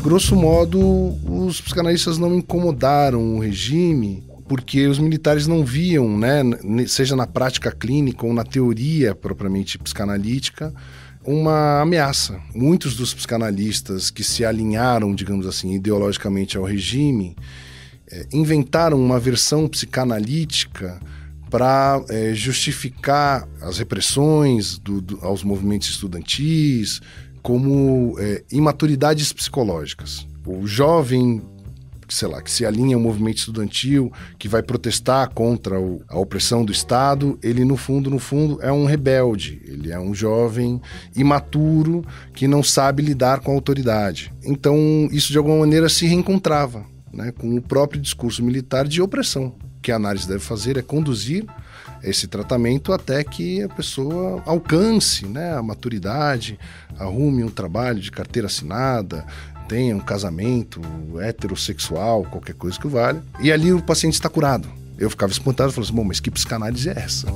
grosso modo, os psicanalistas não incomodaram o regime porque os militares não viam, né, seja na prática clínica ou na teoria propriamente psicanalítica, uma ameaça. Muitos dos psicanalistas que se alinharam, digamos assim, ideologicamente ao regime, inventaram uma versão psicanalítica para justificar as repressões aos movimentos estudantis como imaturidades psicológicas. O jovem, sei lá, que se alinha ao movimento estudantil, que vai protestar contra a opressão do Estado, ele no fundo é um rebelde, ele é um jovem imaturo que não sabe lidar com a autoridade. Então isso de alguma maneira se reencontrava, né, com o próprio discurso militar de opressão. O que a análise deve fazer é conduzir esse tratamento até que a pessoa alcance, né, a maturidade, arrume um trabalho de carteira assinada, tenha um casamento heterossexual, qualquer coisa que valha, e ali o paciente está curado. Eu ficava espantado e falava assim, bom, mas que psicanálise é essa?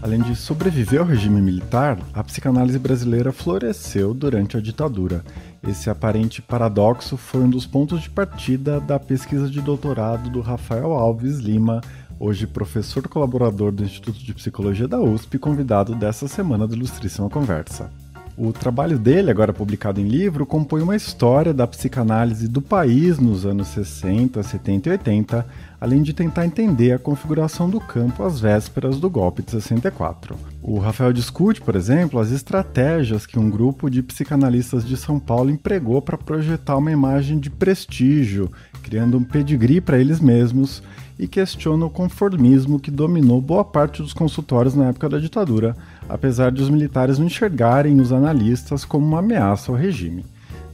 Além de sobreviver ao regime militar, a psicanálise brasileira floresceu durante a ditadura. Esse aparente paradoxo foi um dos pontos de partida da pesquisa de doutorado do Rafael Alves Lima, hoje professor colaborador do Instituto de Psicologia da USP, convidado dessa semana do Ilustríssima Conversa. O trabalho dele, agora publicado em livro, compõe uma história da psicanálise do país nos anos 60, 70 e 80, além de tentar entender a configuração do campo às vésperas do golpe de 64. O Rafael discute, por exemplo, as estratégias que um grupo de psicanalistas de São Paulo empregou para projetar uma imagem de prestígio, criando um pedigree para eles mesmos, e questiona o conformismo que dominou boa parte dos consultórios na época da ditadura, apesar de os militares não enxergarem os analistas como uma ameaça ao regime.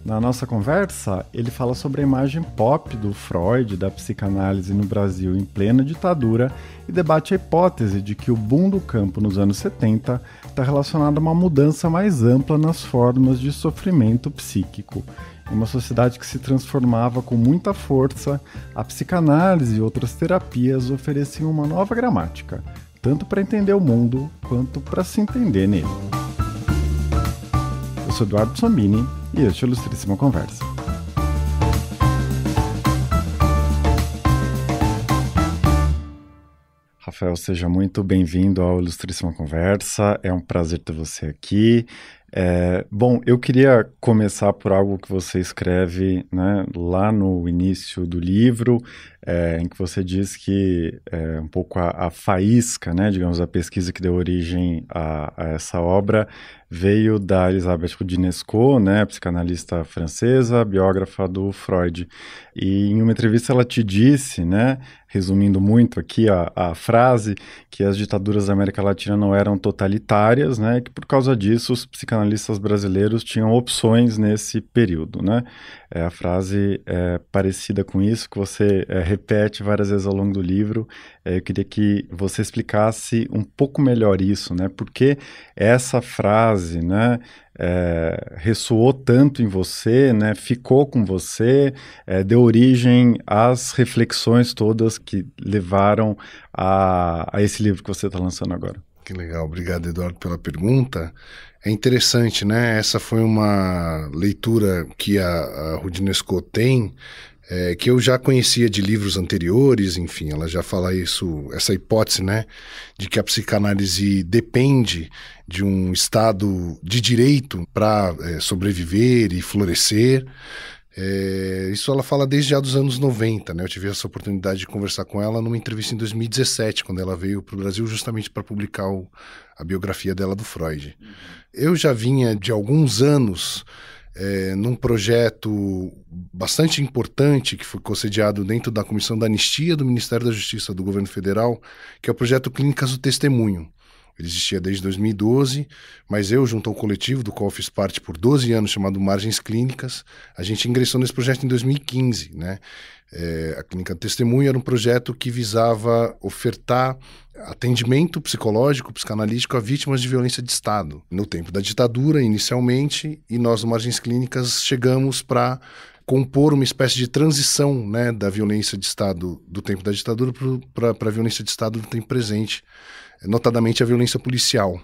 Na nossa conversa, ele fala sobre a imagem pop do Freud, da psicanálise no Brasil em plena ditadura, e debate a hipótese de que o boom do campo nos anos 70 está relacionado a uma mudança mais ampla nas formas de sofrimento psíquico. Em uma sociedade que se transformava com muita força, a psicanálise e outras terapias ofereciam uma nova gramática, tanto para entender o mundo quanto para se entender nele. Eu sou Eduardo Sombini e este é o Ilustríssima Conversa. Rafael, seja muito bem-vindo ao Ilustríssima Conversa, é um prazer ter você aqui. Bom, eu queria começar por algo que você escreve, né, lá no início do livro, em que você diz que um pouco a faísca, né, digamos, a pesquisa que deu origem a essa obra veio da Elisabeth Roudinesco, né, psicanalista francesa, biógrafa do Freud. E em uma entrevista ela te disse, né, resumindo muito aqui a frase, que as ditaduras da América Latina não eram totalitárias, né, e que por causa disso os psicanalistas brasileiros tinham opções nesse período, né. A frase é parecida com isso, que você repete várias vezes ao longo do livro. Eu queria que você explicasse um pouco melhor isso, né, porque essa frase, né, ressoou tanto em você, né, ficou com você, deu origem às reflexões todas que levaram a esse livro que você está lançando agora. Que legal, obrigado, Eduardo, pela pergunta. É interessante, né? Essa foi uma leitura que a Roudinesco tem, que eu já conhecia de livros anteriores, enfim, ela já fala isso, essa hipótese, né, de que a psicanálise depende de um estado de direito para sobreviver e florescer. Isso ela fala desde já dos anos 90, né? Eu tive essa oportunidade de conversar com ela numa entrevista em 2017, quando ela veio para o Brasil justamente para publicar a biografia dela do Freud. Eu já vinha de alguns anos num projeto bastante importante que foi concedido dentro da Comissão da Anistia do Ministério da Justiça do Governo Federal, que é o projeto Clínicas do Testemunho. Ele existia desde 2012, mas eu, junto ao coletivo do qual eu fiz parte por 12 anos, chamado Margens Clínicas, a gente ingressou nesse projeto em 2015, né? A Clínica do Testemunho era um projeto que visava ofertar atendimento psicológico, psicanalítico a vítimas de violência de Estado. No tempo da ditadura, inicialmente, e nós, no Margens Clínicas, chegamos para compor uma espécie de transição, né, da violência de Estado do tempo da ditadura para a violência de Estado do tempo presente, notadamente a violência policial.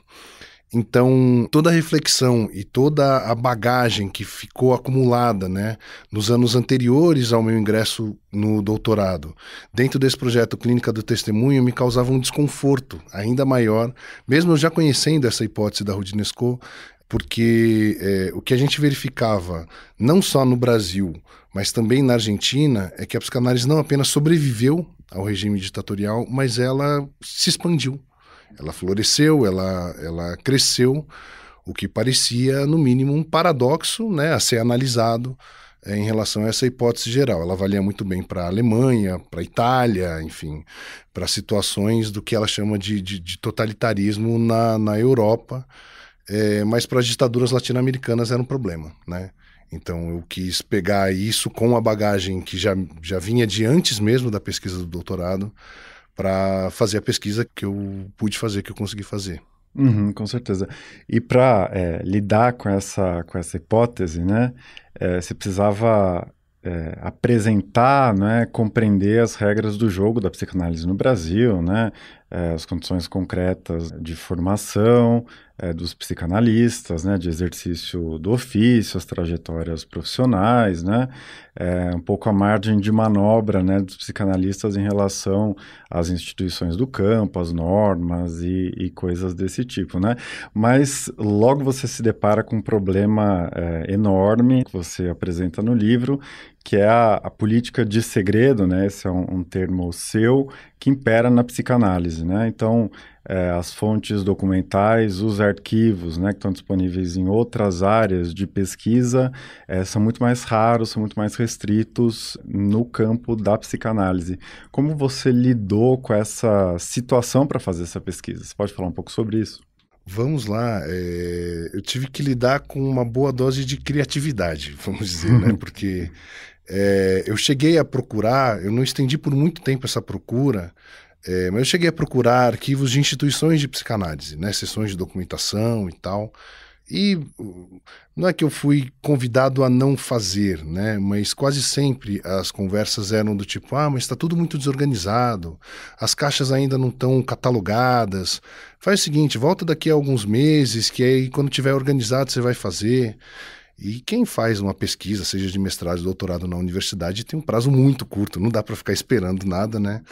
Então, toda a reflexão e toda a bagagem que ficou acumulada, né, nos anos anteriores ao meu ingresso no doutorado, dentro desse projeto Clínica do Testemunho, me causava um desconforto ainda maior, mesmo eu já conhecendo essa hipótese da Roudinesco, porque o que a gente verificava, não só no Brasil, mas também na Argentina, é que a psicanálise não apenas sobreviveu ao regime ditatorial, mas ela se expandiu. Ela floresceu, ela cresceu, o que parecia, no mínimo, um paradoxo, né, a ser analisado em relação a essa hipótese geral. Ela valia muito bem para a Alemanha, para a Itália, enfim, para situações do que ela chama de totalitarismo na Europa, mas para as ditaduras latino-americanas era um problema, né? Então eu quis pegar isso com a bagagem que já vinha de antes mesmo da pesquisa do doutorado, para fazer a pesquisa que eu pude fazer, que eu consegui fazer. Uhum, com certeza. E para lidar com essa hipótese, né, você precisava apresentar, né, compreender as regras do jogo da psicanálise no Brasil, né, as condições concretas de formação dos psicanalistas, né, de exercício do ofício, as trajetórias profissionais, né, um pouco a margem de manobra, né, dos psicanalistas em relação às instituições do campo, às normas e coisas desse tipo, né? Mas logo você se depara com um problema enorme que você apresenta no livro, que é a política de segredo, né? Esse é um termo seu, que impera na psicanálise, né? Então, as fontes documentais, os arquivos, né, que estão disponíveis em outras áreas de pesquisa, são muito mais raros, são muito mais restritos no campo da psicanálise. Como você lidou com essa situação para fazer essa pesquisa? Você pode falar um pouco sobre isso? Vamos lá, eu tive que lidar com uma boa dose de criatividade, vamos dizer, né? Porque eu cheguei a procurar, eu não estendi por muito tempo essa procura, mas eu cheguei a procurar arquivos de instituições de psicanálise, né? Sessões de documentação e tal. E não é que eu fui convidado a não fazer, né? Mas quase sempre as conversas eram do tipo, mas está tudo muito desorganizado, as caixas ainda não estão catalogadas. Faz o seguinte, volta daqui a alguns meses, que aí quando tiver organizado você vai fazer. E quem faz uma pesquisa, seja de mestrado ou doutorado na universidade, tem um prazo muito curto, não dá para ficar esperando nada, né?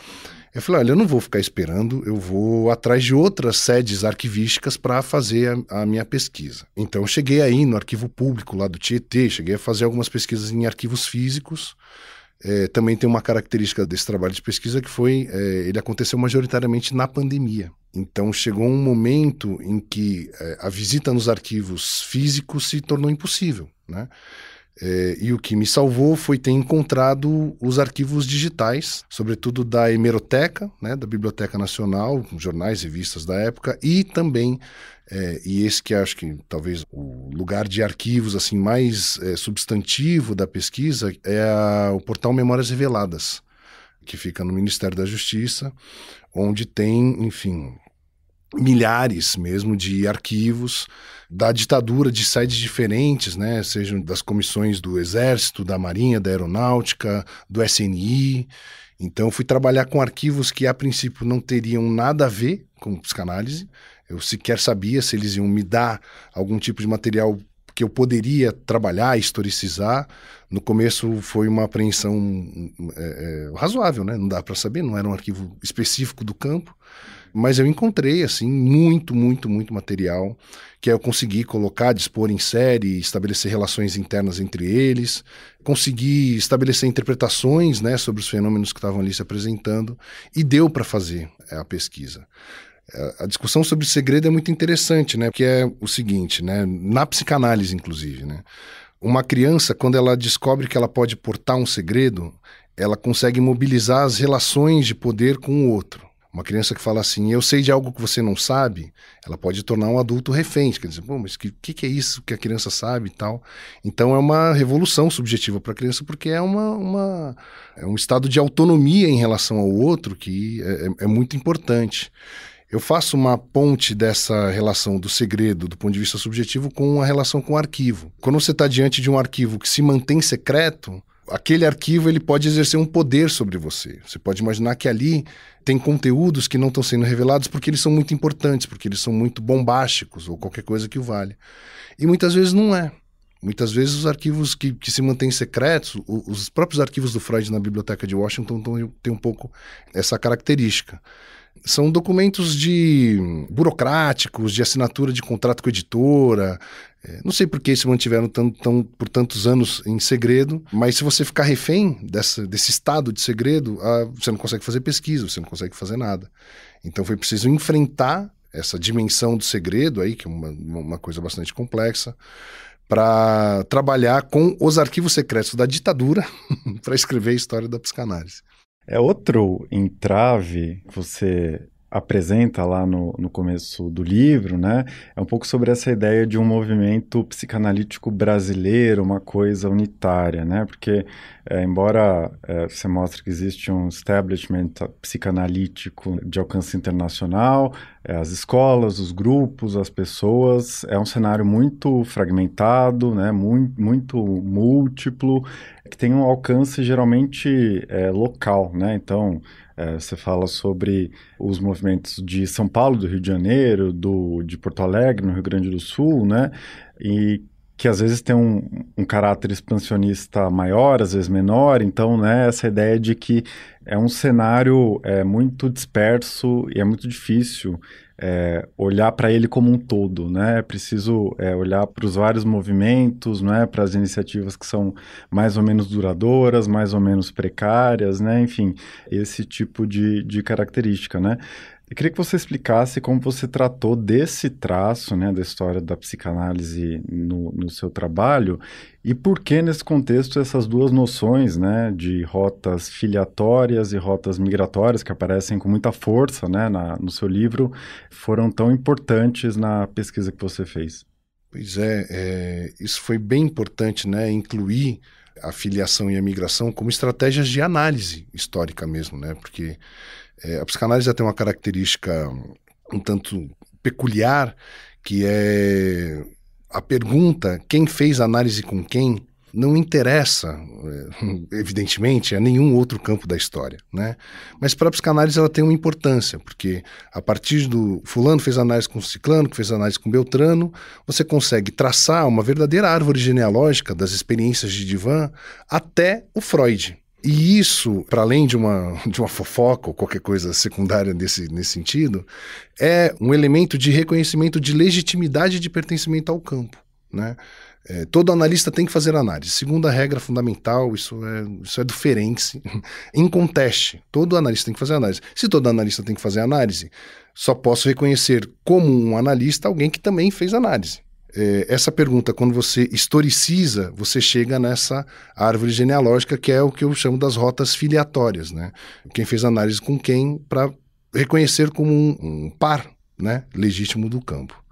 Eu falei, olha, eu não vou ficar esperando, eu vou atrás de outras sedes arquivísticas para fazer a minha pesquisa. Então eu cheguei aí no arquivo público lá do Tietê, cheguei a fazer algumas pesquisas em arquivos físicos. Também tem uma característica desse trabalho de pesquisa que foi, ele aconteceu majoritariamente na pandemia. Então chegou um momento em que a visita nos arquivos físicos se tornou impossível, né? E o que me salvou foi ter encontrado os arquivos digitais, sobretudo da Hemeroteca, né, da Biblioteca Nacional, jornais e revistas da época, e também, e esse que acho que talvez o lugar de arquivos assim mais substantivo da pesquisa é o portal Memórias Reveladas, que fica no Ministério da Justiça, onde tem, enfim, milhares mesmo de arquivos da ditadura de sedes diferentes, né? Sejam das comissões do Exército, da Marinha, da Aeronáutica, do SNI. Então fui trabalhar com arquivos que a princípio não teriam nada a ver com psicanálise. Eu sequer sabia se eles iam me dar algum tipo de material que eu poderia trabalhar, historicizar. No começo foi uma apreensão razoável, né? Não dá para saber, não era um arquivo específico do campo. Mas eu encontrei, assim, muito material que eu consegui colocar, dispor em série, estabelecer relações internas entre eles, consegui estabelecer interpretações, né, sobre os fenômenos que estavam ali se apresentando, e deu para fazer a pesquisa. A discussão sobre segredo é muito interessante, né, porque é o seguinte, né, na psicanálise, inclusive, né, uma criança, quando ela descobre que ela pode portar um segredo, ela consegue mobilizar as relações de poder com o outro. Uma criança que fala assim, eu sei de algo que você não sabe, ela pode tornar um adulto refém. Quer dizer, pô, mas o que é isso que a criança sabe e tal? Então é uma revolução subjetiva para a criança, porque é um estado de autonomia em relação ao outro que é muito importante. Eu faço uma ponte dessa relação do segredo, do ponto de vista subjetivo, com a relação com o arquivo. Quando você está diante de um arquivo que se mantém secreto, aquele arquivo ele pode exercer um poder sobre você. Você pode imaginar que ali tem conteúdos que não estão sendo revelados porque eles são muito importantes, porque eles são muito bombásticos ou qualquer coisa que o valha. E muitas vezes não é. Muitas vezes os arquivos que se mantêm secretos, os próprios arquivos do Freud na Biblioteca de Washington têm um pouco essa característica. São documentos burocráticos, de assinatura de contrato com a editora. Não sei por que se mantiveram por tantos anos em segredo, mas se você ficar refém desse estado de segredo, você não consegue fazer pesquisa, você não consegue fazer nada. Então foi preciso enfrentar essa dimensão do segredo aí, que é uma coisa bastante complexa, para trabalhar com os arquivos secretos da ditadura para escrever a história da psicanálise. É outro entrave que você apresenta lá no começo do livro, né? É um pouco sobre essa ideia de um movimento psicanalítico brasileiro, uma coisa unitária, né? Porque, embora você mostre que existe um establishment psicanalítico de alcance internacional, as escolas, os grupos, as pessoas, é um cenário muito fragmentado, né? Muito múltiplo, que tem um alcance geralmente local, né? Então, você fala sobre os movimentos de São Paulo, do Rio de Janeiro, de Porto Alegre, no Rio Grande do Sul, né? E que às vezes tem um caráter expansionista maior, às vezes menor. Então, né, essa ideia de que é um cenário muito disperso e é muito difícil olhar para ele como um todo, né? É preciso olhar para os vários movimentos, né? Para as iniciativas que são mais ou menos duradouras, mais ou menos precárias, né? Enfim, esse tipo de característica, né? Eu queria que você explicasse como você tratou desse traço, né, da história da psicanálise no seu trabalho e por que, nesse contexto, essas duas noções, né, de rotas filiatórias e rotas migratórias, que aparecem com muita força, né, no seu livro, foram tão importantes na pesquisa que você fez. Pois isso foi bem importante, né, incluir a filiação e a migração como estratégias de análise histórica mesmo, né, porque a psicanálise tem uma característica um tanto peculiar, que é a pergunta quem fez análise com quem não interessa, evidentemente, a nenhum outro campo da história, né? Mas para a psicanálise ela tem uma importância, porque a partir do fulano fez análise com ciclano, que fez análise com beltrano, você consegue traçar uma verdadeira árvore genealógica das experiências de divã até o Freud. E isso, para além de uma fofoca ou qualquer coisa secundária nesse sentido, é um elemento de reconhecimento de legitimidade de pertencimento ao campo, né? Todo analista tem que fazer análise. Segunda regra fundamental, isso é do Ferenczi, inconteste. Todo analista tem que fazer análise. Se todo analista tem que fazer análise, só posso reconhecer como um analista alguém que também fez análise. Essa pergunta, quando você historiciza, você chega nessa árvore genealógica, que é o que eu chamo das rotas filiatórias, né? Quem fez análise com quem, para reconhecer como um par, né, legítimo do campo.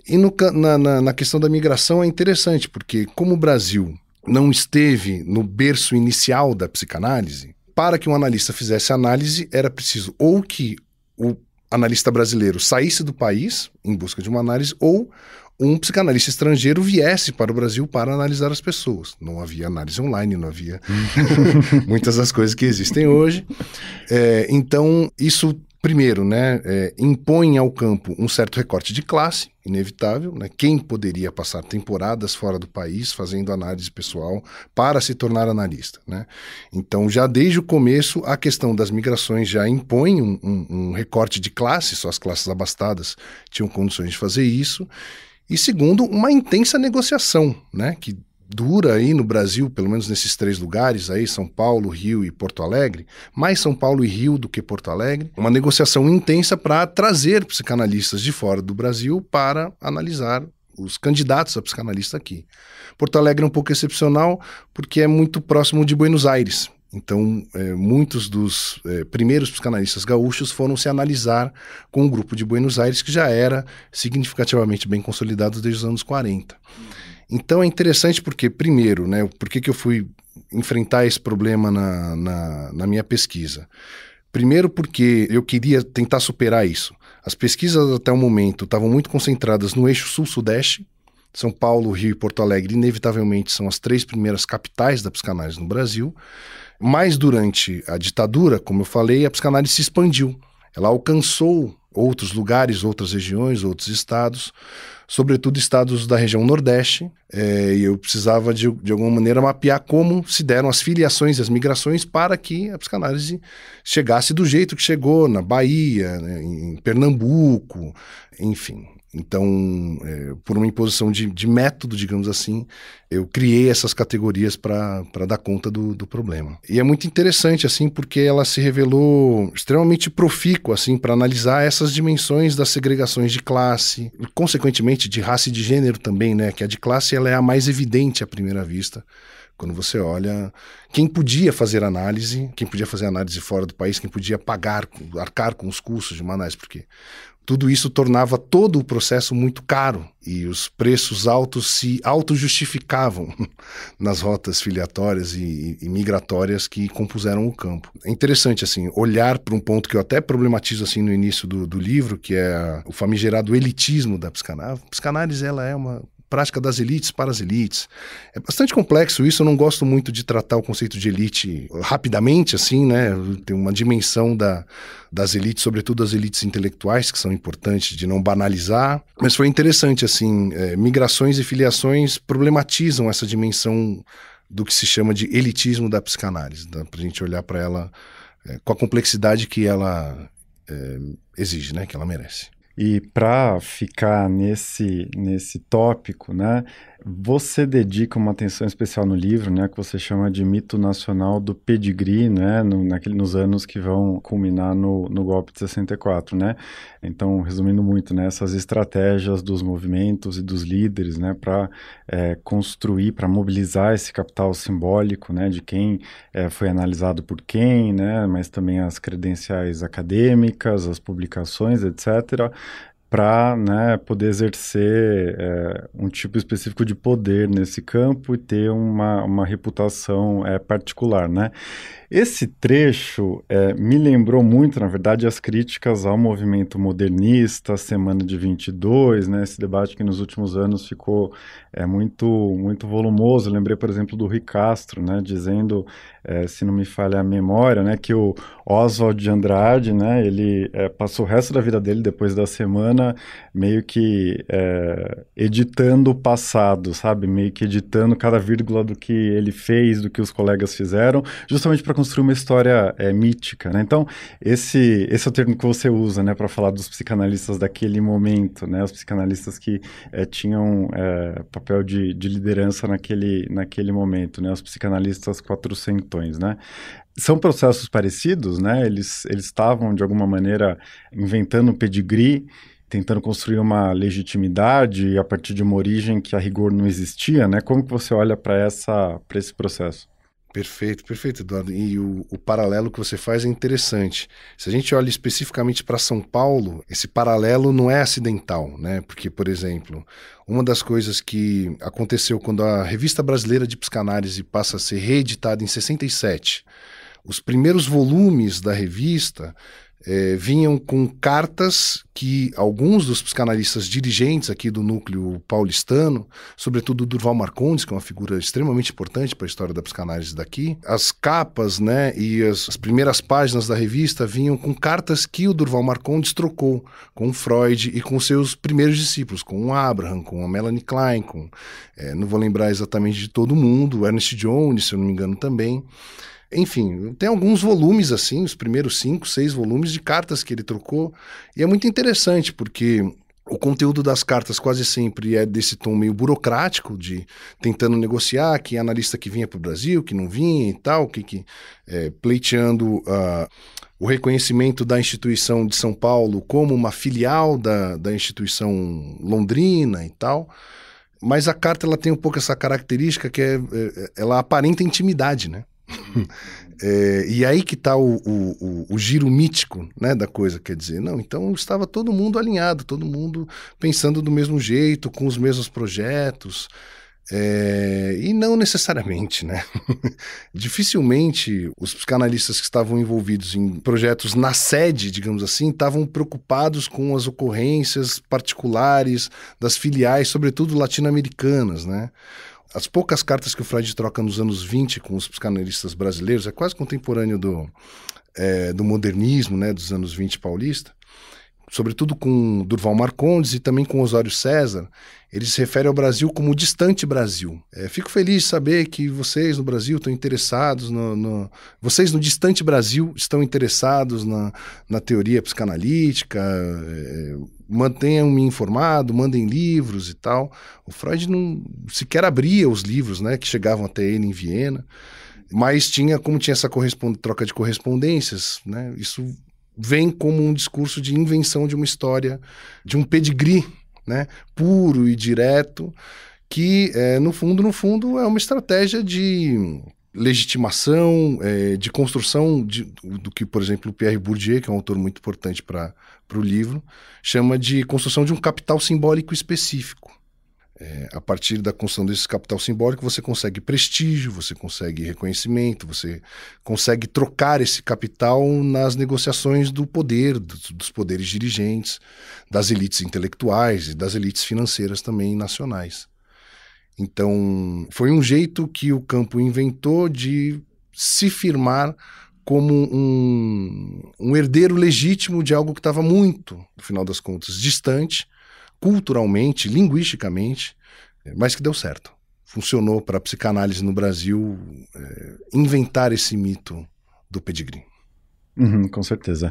E na questão da migração é interessante, porque como o Brasil não esteve no berço inicial da psicanálise, para que um analista fizesse análise, era preciso ou que o analista brasileiro saísse do país em busca de uma análise, ou um psicanalista estrangeiro viesse para o Brasil para analisar as pessoas. Não havia análise online, não havia muitas das coisas que existem hoje. Então, isso, primeiro, né, impõe ao campo um certo recorte de classe, inevitável, né? Quem poderia passar temporadas fora do país fazendo análise pessoal para se tornar analista, né? Então, já desde o começo, a questão das migrações já impõe um recorte de classe, só as classes abastadas tinham condições de fazer isso. E segundo, uma intensa negociação, né, que dura aí no Brasil, pelo menos nesses 3 lugares aí, São Paulo, Rio e Porto Alegre, mais São Paulo e Rio do que Porto Alegre, uma negociação intensa para trazer psicanalistas de fora do Brasil para analisar os candidatos a psicanalista aqui. Porto Alegre é um pouco excepcional porque é muito próximo de Buenos Aires. Então, muitos dos primeiros psicanalistas gaúchos foram se analisar com o grupo de Buenos Aires, que já era significativamente bem consolidado desde os anos 40. Então, é interessante porque, primeiro, né, por que eu fui enfrentar esse problema na minha pesquisa? Primeiro porque eu queria tentar superar isso. As pesquisas até o momento estavam muito concentradas no eixo sul-sudeste, São Paulo, Rio e Porto Alegre, inevitavelmente, são as 3 primeiras capitais da psicanálise no Brasil. Mas durante a ditadura, como eu falei, a psicanálise se expandiu. Ela alcançou outros lugares, outras regiões, outros estados, sobretudo estados da região Nordeste, e eu precisava de alguma maneira mapear como se deram as filiações e as migrações para que a psicanálise chegasse do jeito que chegou na Bahia, né, em Pernambuco, enfim. Então, por uma imposição de método, digamos assim, eu criei essas categorias para dar conta do problema. E é muito interessante, assim, porque ela se revelou extremamente profícua, assim, para analisar essas dimensões das segregações de classe, e, consequentemente, de raça e de gênero também, né? Que a de classe ela é a mais evidente à primeira vista. Quando você olha quem podia fazer análise fora do país, quem podia arcar com os custos de uma análise, porque tudo isso tornava todo o processo muito caro e os preços altos se auto-justificavam nas rotas filiatórias e migratórias que compuseram o campo. É interessante, assim, olhar para um ponto que eu até problematizo assim, no início do livro, que é o famigerado elitismo da psicanálise. A psicanálise ela é uma prática das elites para as elites. É bastante complexo isso, eu não gosto muito de tratar o conceito de elite rapidamente, assim, né? Tem uma dimensão das elites, sobretudo as elites intelectuais, que são importantes de não banalizar, mas foi interessante, assim, migrações e filiações problematizam essa dimensão do que se chama de elitismo da psicanálise, dá pra gente olhar para ela com a complexidade que ela exige, né? Que ela merece. E para ficar nesse tópico, né, você dedica uma atenção especial no livro, né, que você chama de mito nacional do pedigree, né, nos anos que vão culminar no golpe de 64, né? Então, resumindo muito, né, essas estratégias dos movimentos e dos líderes, né, para construir, para mobilizar esse capital simbólico, né, de quem foi analisado por quem, né, mas também as credenciais acadêmicas, as publicações, etc., para, né, poder exercer um tipo específico de poder nesse campo e ter uma reputação particular, né? Esse trecho me lembrou muito, na verdade, as críticas ao movimento modernista, a Semana de 22, né? Esse debate que nos últimos anos ficou muito, muito volumoso. Eu lembrei, por exemplo, do Rui Castro, né? Dizendo, se não me falha a memória, né? Que o Oswald de Andrade, né? Ele passou o resto da vida dele, depois da Semana, meio que editando o passado, sabe? Meio que editando cada vírgula do que ele fez, do que os colegas fizeram, justamente para construir uma história mítica, né? Então, esse é o termo que você usa, né, para falar dos psicanalistas daquele momento, né? Os psicanalistas que tinham papel de liderança naquele momento, né? Os psicanalistas quatrocentões, né? São processos parecidos, né? Eles estavam, de alguma maneira, inventando um pedigree, tentando construir uma legitimidade a partir de uma origem que a rigor não existia, né? Como que você olha para esse processo? Perfeito, Eduardo. E o paralelo que você faz é interessante. Se a gente olha especificamente para São Paulo, esse paralelo não é acidental, né? Porque, por exemplo, uma das coisas que aconteceu quando a Revista Brasileira de Psicanálise passa a ser reeditada em 67, os primeiros volumes da revista vinham com cartas que alguns dos psicanalistas dirigentes aqui do núcleo paulistano, sobretudo Durval Marcondes, que é uma figura extremamente importante para a história da psicanálise daqui, as capas, né, e as primeiras páginas da revista vinham com cartas que o Durval Marcondes trocou com o Freud e com seus primeiros discípulos, com o Abraham, com a Melanie Klein, não vou lembrar exatamente de todo mundo, o Ernest Jones, se eu não me engano também. Enfim, tem alguns volumes assim, os primeiros 5, 6 volumes de cartas que ele trocou, e é muito interessante porque o conteúdo das cartas quase sempre é desse tom meio burocrático, de tentando negociar, que analista que vinha para o Brasil, que não vinha e tal, pleiteando o reconhecimento da instituição de São Paulo como uma filial da instituição londrina e tal. Mas a carta ela tem um pouco essa característica que ela aparenta intimidade, né? E aí que está o giro mítico, né, da coisa, quer dizer, não, então estava todo mundo alinhado, todo mundo pensando do mesmo jeito, com os mesmos projetos, E não necessariamente, né? Dificilmente os psicanalistas que estavam envolvidos em projetos na sede, digamos assim, estavam preocupados com as ocorrências particulares das filiais, sobretudo latino-americanas, né? As poucas cartas que o Freud troca nos anos 20 com os psicanalistas brasileiros, é quase contemporâneo do modernismo, né, dos anos 20 paulista, sobretudo com Durval Marcondes e também com Osório César, ele se refere ao Brasil como o distante Brasil. Fico feliz de saber que vocês no Brasil estão interessados vocês no distante Brasil estão interessados na teoria psicanalítica, mantenham-me informado, mandem livros e tal. O Freud não sequer abria os livros, né, que chegavam até ele em Viena, mas como tinha essa troca de correspondências, né, isso vem como um discurso de invenção de uma história, de um pedigree, né, puro e direto, que, no fundo, é uma estratégia de legitimação, de construção do que, por exemplo, o Pierre Bourdieu, que é um autor muito importante para o livro, chama de construção de um capital simbólico específico. A partir da construção desse capital simbólico, você consegue prestígio, você consegue reconhecimento, você consegue trocar esse capital nas negociações do poder, dos poderes dirigentes, das elites intelectuais e das elites financeiras também nacionais. Então, foi um jeito que o campo inventou de se firmar como um herdeiro legítimo de algo que estava muito, no final das contas, distante, culturalmente, linguisticamente, mas que deu certo. Funcionou para a psicanálise no Brasil inventar esse mito do pedigree. Com certeza.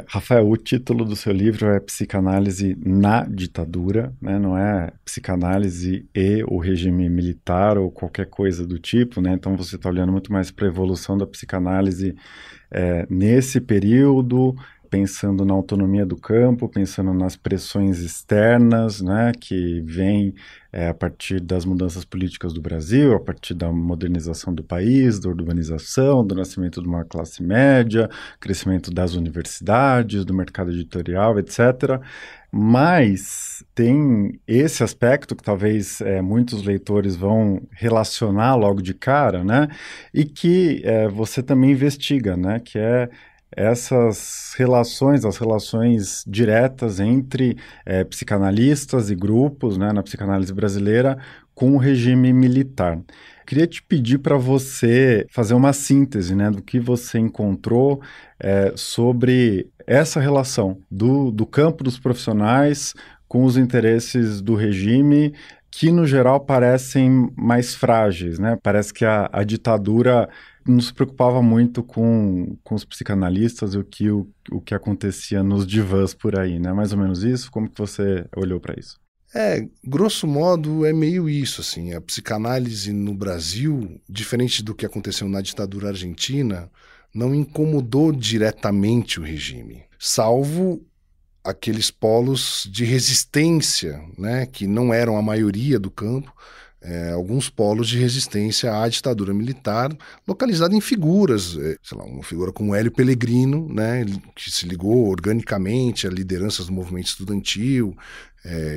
Rafael, o título do seu livro é Psicanálise na Ditadura, né? Não é psicanálise e o regime militar ou qualquer coisa do tipo, né? Então você está olhando muito mais para a evolução da psicanálise nesse período, pensando na autonomia do campo, pensando nas pressões externas, né, que vêm a partir das mudanças políticas do Brasil, a partir da modernização do país, da urbanização, do nascimento de uma classe média, crescimento das universidades, do mercado editorial, etc. Mas tem esse aspecto que talvez muitos leitores vão relacionar logo de cara, né, e que você também investiga, né, que é essas relações, as relações diretas entre psicanalistas e grupos, né, na psicanálise brasileira com o regime militar. Queria te pedir para você fazer uma síntese, né, do que você encontrou sobre essa relação do campo dos profissionais com os interesses do regime, que no geral parecem mais frágeis, né? Parece que a ditadura não se preocupava muito com os psicanalistas e o que acontecia nos divãs por aí, né? Mais ou menos isso? Como que você olhou para isso? Grosso modo, é meio isso, assim. A psicanálise no Brasil, diferente do que aconteceu na ditadura argentina, não incomodou diretamente o regime, salvo aqueles polos de resistência, né, que não eram a maioria do campo, alguns polos de resistência à ditadura militar, localizada em figuras, sei lá, uma figura como Hélio Pellegrino, né, que se ligou organicamente a lideranças do movimento estudantil,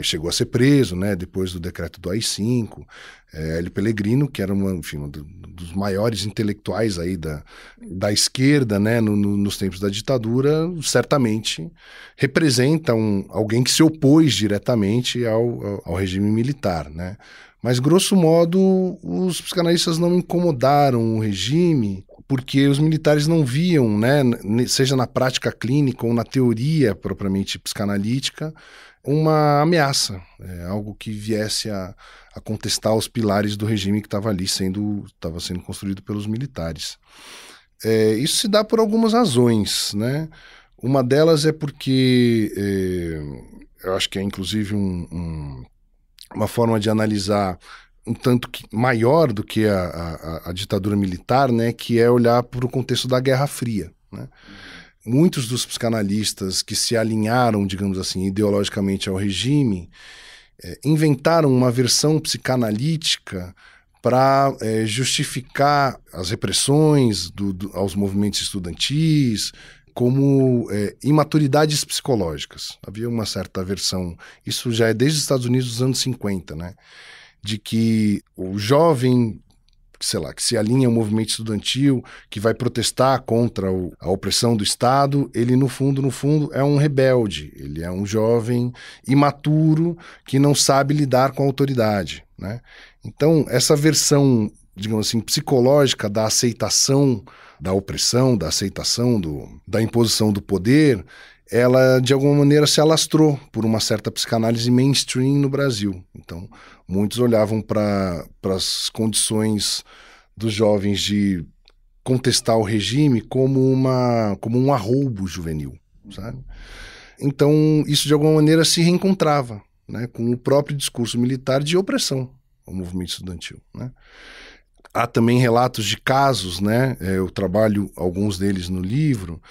chegou a ser preso, né, depois do decreto do AI-5. Hélio Pellegrino, que era um dos maiores intelectuais aí da esquerda, né, nos tempos da ditadura, certamente representa alguém que se opôs diretamente ao regime militar, né? Mas, grosso modo, os psicanalistas não incomodaram o regime porque os militares não viam, né, seja na prática clínica ou na teoria propriamente psicanalítica, uma ameaça, algo que viesse a contestar os pilares do regime que estava sendo construído pelos militares. Isso se dá por algumas razões, né? Uma delas é porque eu acho que é inclusive uma forma de analisar um tanto maior do que a ditadura militar, né, que é olhar para o contexto da Guerra Fria, né? Muitos dos psicanalistas que se alinharam, digamos assim, ideologicamente ao regime, inventaram uma versão psicanalítica para justificar as repressões aos movimentos estudantis, como imaturidades psicológicas. Havia uma certa versão, isso já é desde os Estados Unidos dos anos 50, né? de que o jovem, sei lá, que se alinha ao movimento estudantil, que vai protestar contra a opressão do Estado, ele no fundo é um rebelde, ele é um jovem imaturo que não sabe lidar com a autoridade, né? Então, essa versão, digamos assim, psicológica da aceitação da opressão, da aceitação da imposição do poder, ela, de alguma maneira, se alastrou por uma certa psicanálise mainstream no Brasil. Então, muitos olhavam para as condições dos jovens de contestar o regime como um arroubo juvenil, sabe? Então, isso, de alguma maneira, se reencontrava, né, com o próprio discurso militar de opressão ao movimento estudantil, né? Há também relatos de casos, né? Eu trabalho alguns deles no livro,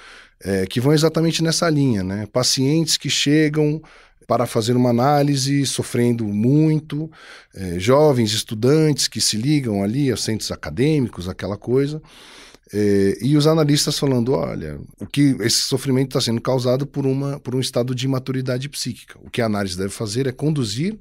que vão exatamente nessa linha, né? Pacientes que chegam para fazer uma análise sofrendo muito, jovens estudantes que se ligam ali aos centros acadêmicos, aquela coisa, e os analistas falando, olha, esse sofrimento está sendo causado por um estado de imaturidade psíquica. O que a análise deve fazer é conduzir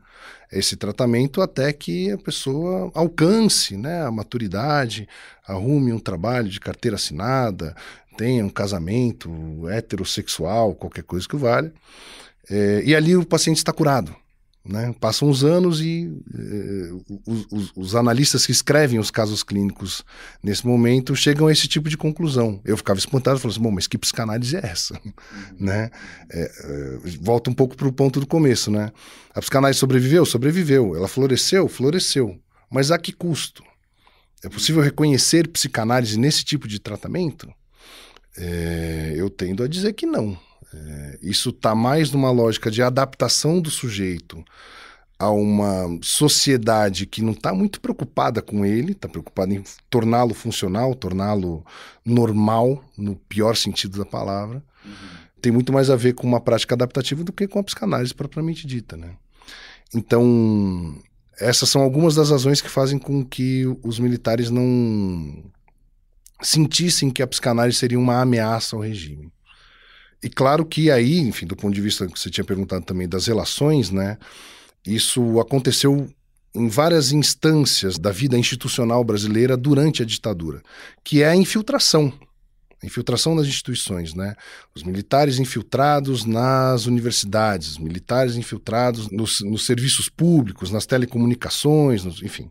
esse tratamento até que a pessoa alcance, né, a maturidade, arrume um trabalho de carteira assinada, tenha um casamento heterossexual, qualquer coisa que valha, e ali o paciente está curado, né? Passam os anos e os analistas que escrevem os casos clínicos nesse momento chegam a esse tipo de conclusão. Eu ficava espantado e falava assim, bom, mas que psicanálise é essa? Né? Volta um pouco para o ponto do começo, né? A psicanálise sobreviveu? Sobreviveu. Ela floresceu? Floresceu. Mas a que custo? É possível reconhecer psicanálise nesse tipo de tratamento? Eu tendo a dizer que não. Isso está mais numa lógica de adaptação do sujeito a uma sociedade que não está muito preocupada com ele, está preocupada em torná-lo funcional, torná-lo normal, no pior sentido da palavra. Tem muito mais a ver com uma prática adaptativa do que com a psicanálise propriamente dita, né? Então, essas são algumas das razões que fazem com que os militares não sentissem que a psicanálise seria uma ameaça ao regime. E claro que aí, enfim, do ponto de vista que você tinha perguntado também das relações, né, isso aconteceu em várias instâncias da vida institucional brasileira durante a ditadura, que é a infiltração nas instituições, né? Os militares infiltrados nas universidades, os militares infiltrados nos serviços públicos, nas telecomunicações, enfim.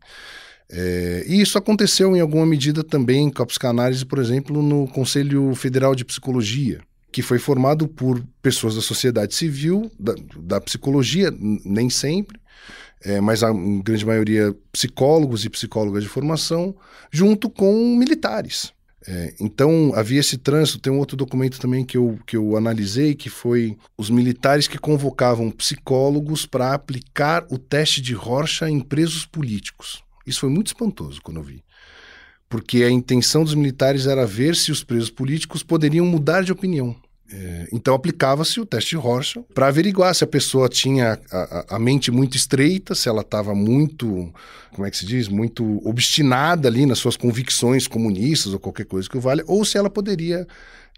E isso aconteceu em alguma medida também com a psicanálise, por exemplo, no Conselho Federal de Psicologia, que foi formado por pessoas da sociedade civil, da psicologia, nem sempre, mas a grande maioria psicólogos e psicólogas de formação, junto com militares. Então, havia esse trânsito. Tem um outro documento também que eu analisei, que foi os militares que convocavam psicólogos para aplicar o teste de Rorschach em presos políticos. Isso foi muito espantoso quando eu vi. Porque a intenção dos militares era ver se os presos políticos poderiam mudar de opinião. Então aplicava-se o teste de Rorschach para averiguar se a pessoa tinha a mente muito estreita, se ela estava muito, como é que se diz, muito obstinada ali nas suas convicções comunistas ou qualquer coisa que o valha, ou se ela poderia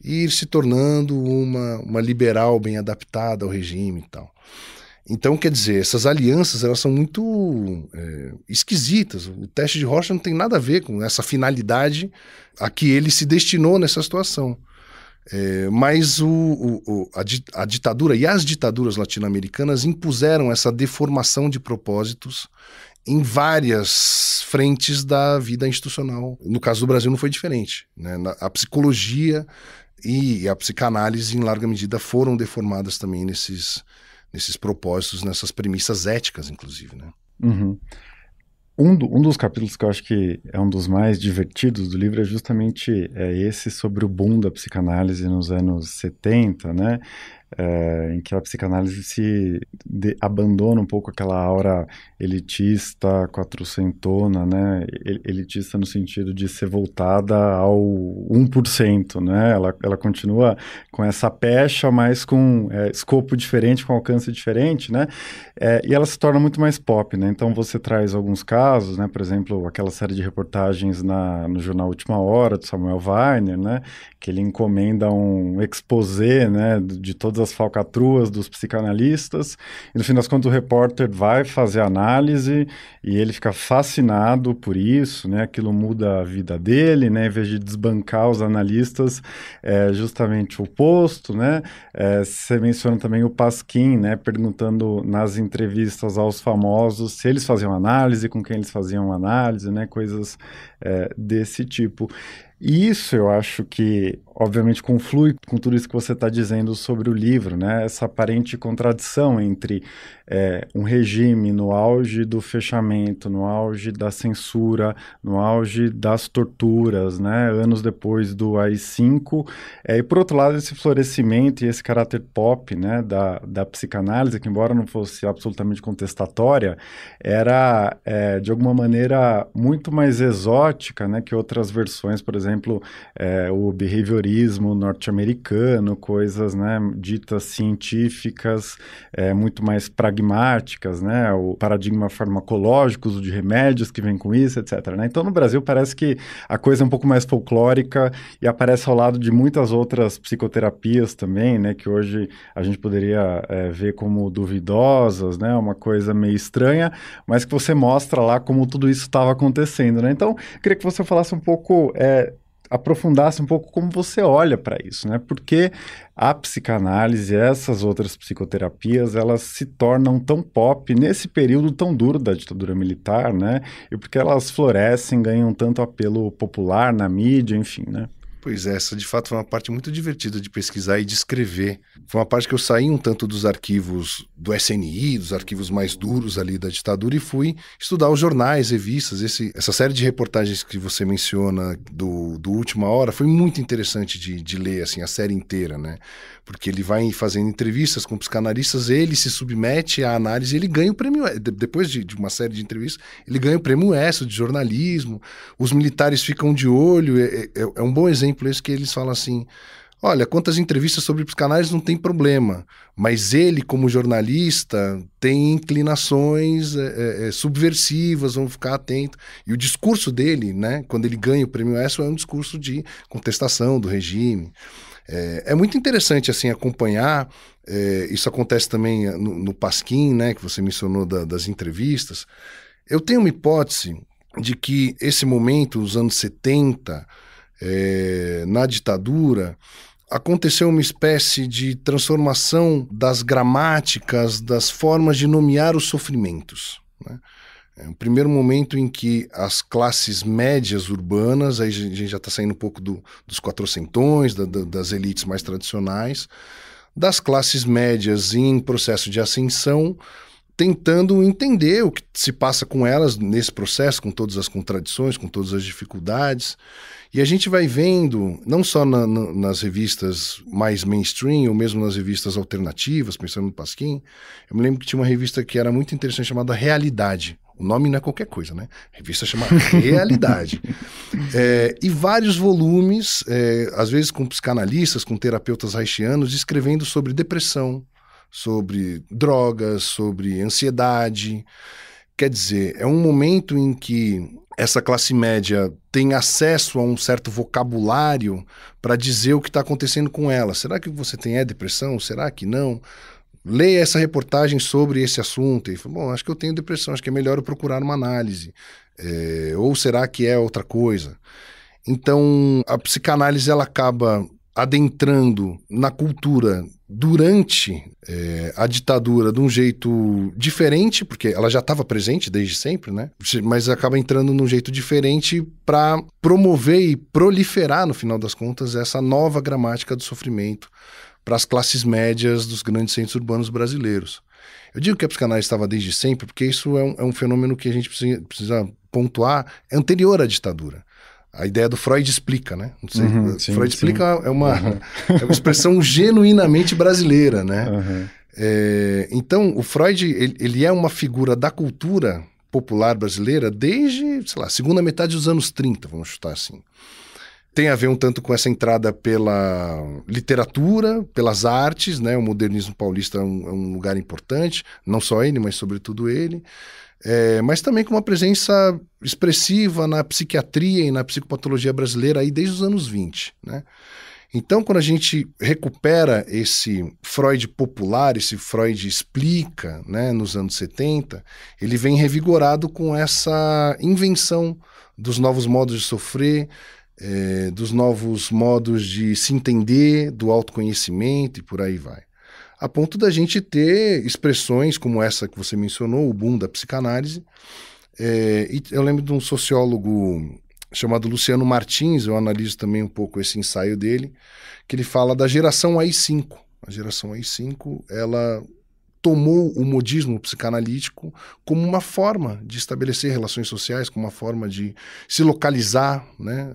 ir se tornando uma liberal bem adaptada ao regime e tal. Então, quer dizer, essas alianças, elas são muito esquisitas. O teste de Rorschach não tem nada a ver com essa finalidade a que ele se destinou nessa situação. Mas a ditadura e as ditaduras latino-americanas impuseram essa deformação de propósitos em várias frentes da vida institucional. No caso do Brasil não foi diferente, né? A psicologia e a psicanálise, em larga medida, foram deformadas também nesses propósitos, nessas premissas éticas, inclusive, né? Uhum. Um dos capítulos que eu acho que é um dos mais divertidos do livro é justamente esse sobre o boom da psicanálise nos anos 70, né? Em que a psicanálise abandona um pouco aquela aura elitista, quatrocentona, né? Elitista no sentido de ser voltada ao 1%, né? Ela continua com essa pecha, mas com escopo diferente, com alcance diferente, né? E ela se torna muito mais pop, né? Então você traz alguns casos, né? Por exemplo, aquela série de reportagens no jornal Última Hora, do Samuel Weiner, né? Que ele encomenda um exposé, né? De todas as falcatruas dos psicanalistas, e no fim das contas o repórter vai fazer análise e ele fica fascinado por isso, né? Aquilo muda a vida dele, né? Em vez de desbancar os analistas, é justamente o oposto, né? Você menciona também o Pasquim, né? Perguntando nas entrevistas aos famosos se eles faziam análise, com quem eles faziam análise, né? Coisas desse tipo. E isso eu acho que, obviamente, conflui com tudo isso que você está dizendo sobre o livro, né? Essa aparente contradição entre um regime no auge do fechamento, no auge da censura, no auge das torturas, né? Anos depois do AI-5, e por outro lado esse florescimento e esse caráter pop, né? da psicanálise, que embora não fosse absolutamente contestatória, era de alguma maneira muito mais exótica, né? Que outras versões, por exemplo, o behaviorismo norte-americano, coisas, né? Ditas científicas, muito mais pragmáticas, né? O paradigma farmacológico, uso de remédios que vem com isso, etc. Né? Então, no Brasil, parece que a coisa é um pouco mais folclórica e aparece ao lado de muitas outras psicoterapias também, né? Que hoje a gente poderia ver como duvidosas, né? Uma coisa meio estranha, mas que você mostra lá como tudo isso estava acontecendo, né? Então, eu queria que você falasse um pouco... aprofundasse um pouco como você olha para isso, né? Porque a psicanálise e essas outras psicoterapias, elas se tornam tão pop nesse período tão duro da ditadura militar, né? E porque elas florescem, ganham tanto apelo popular na mídia, enfim, né? Pois é, essa de fato foi uma parte muito divertida de pesquisar e de escrever. Foi uma parte que eu saí um tanto dos arquivos do SNI, dos arquivos mais duros ali da ditadura, e fui estudar os jornais, revistas. Essa série de reportagens que você menciona do Última Hora foi muito interessante de ler, assim, a série inteira, né? Porque ele vai fazendo entrevistas com psicanalistas, ele se submete à análise, ele ganha o prêmio, depois de uma série de entrevistas, ele ganha o prêmio ESSO de jornalismo, os militares ficam de olho, é um bom exemplo esse que eles falam assim, olha, quantas entrevistas sobre psicanálise não tem problema, mas ele, como jornalista, tem inclinações subversivas, vamos ficar atento. E o discurso dele, né, quando ele ganha o prêmio ESSO, é um discurso de contestação do regime. É muito interessante assim acompanhar, isso acontece também no Pasquim, né, que você mencionou das entrevistas. Eu tenho uma hipótese de que esse momento, os anos 70, na ditadura, aconteceu uma espécie de transformação das gramáticas, das formas de nomear os sofrimentos, né? É um primeiro momento em que as classes médias urbanas, aí a gente já está saindo um pouco dos quatrocentões, das elites mais tradicionais, das classes médias em processo de ascensão, tentando entender o que se passa com elas nesse processo, com todas as contradições, com todas as dificuldades. E a gente vai vendo, não só nas revistas mais mainstream, ou mesmo nas revistas alternativas, pensando no Pasquim, eu me lembro que tinha uma revista que era muito interessante, chamada Realidade. O nome não é qualquer coisa, né? A revista chama Realidade. E vários volumes, às vezes com psicanalistas, com terapeutas haitianos, escrevendo sobre depressão, sobre drogas, sobre ansiedade. Quer dizer, é um momento em que essa classe média tem acesso a um certo vocabulário para dizer o que está acontecendo com ela. Será que você tem depressão? Será que não? Leia essa reportagem sobre esse assunto e fala, bom, acho que eu tenho depressão, acho que é melhor eu procurar uma análise. Ou será que é outra coisa? Então, a psicanálise ela acaba adentrando na cultura durante a ditadura de um jeito diferente, porque ela já estava presente desde sempre, né? Mas acaba entrando num jeito diferente para promover e proliferar, no final das contas, essa nova gramática do sofrimento para as classes médias dos grandes centros urbanos brasileiros. Eu digo que a psicanálise estava desde sempre, porque isso é um fenômeno que a gente precisa pontuar, é anterior à ditadura. A ideia do Freud explica, né? Não sei, sim, Freud explica é uma expressão genuinamente brasileira, né? Então, o Freud, ele é uma figura da cultura popular brasileira desde, sei lá, segunda metade dos anos 30, vamos chutar assim. Tem a ver um tanto com essa entrada pela literatura, pelas artes, né? O modernismo paulista é um lugar importante, não só ele, mas sobretudo ele. Mas também com uma presença expressiva na psiquiatria e na psicopatologia brasileira aí desde os anos 20, né? Então, quando a gente recupera esse Freud popular, esse Freud explica, né, nos anos 70, ele vem revigorado com essa invenção dos novos modos de sofrer, dos novos modos de se entender, do autoconhecimento e por aí vai. A ponto da gente ter expressões como essa que você mencionou, o boom da psicanálise. E eu lembro de um sociólogo chamado Luciano Martins, eu analiso também um pouco esse ensaio dele, que ele fala da geração AI-5. A geração AI-5, ela tomou o modismo psicanalítico como uma forma de estabelecer relações sociais, como uma forma de se localizar, né,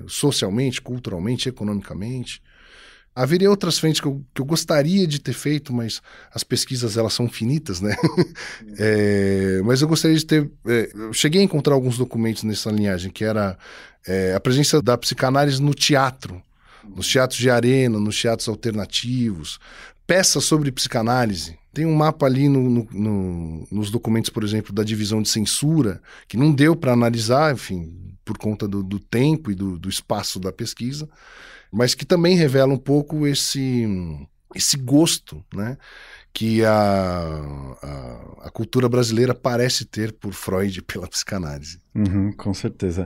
socialmente, culturalmente, economicamente. Haveria outras frentes que eu gostaria de ter feito, mas as pesquisas elas são finitas, né? Mas eu gostaria de ter... eu cheguei a encontrar alguns documentos nessa linhagem, que era a presença da psicanálise no teatro, nos teatros de arena, nos teatros alternativos, peças sobre psicanálise. Tem um mapa ali nos documentos, por exemplo, da divisão de censura, que não deu para analisar, enfim, por conta do tempo e do espaço da pesquisa, mas que também revela um pouco esse gosto, né, que a cultura brasileira parece ter por Freud e pela psicanálise. Com certeza.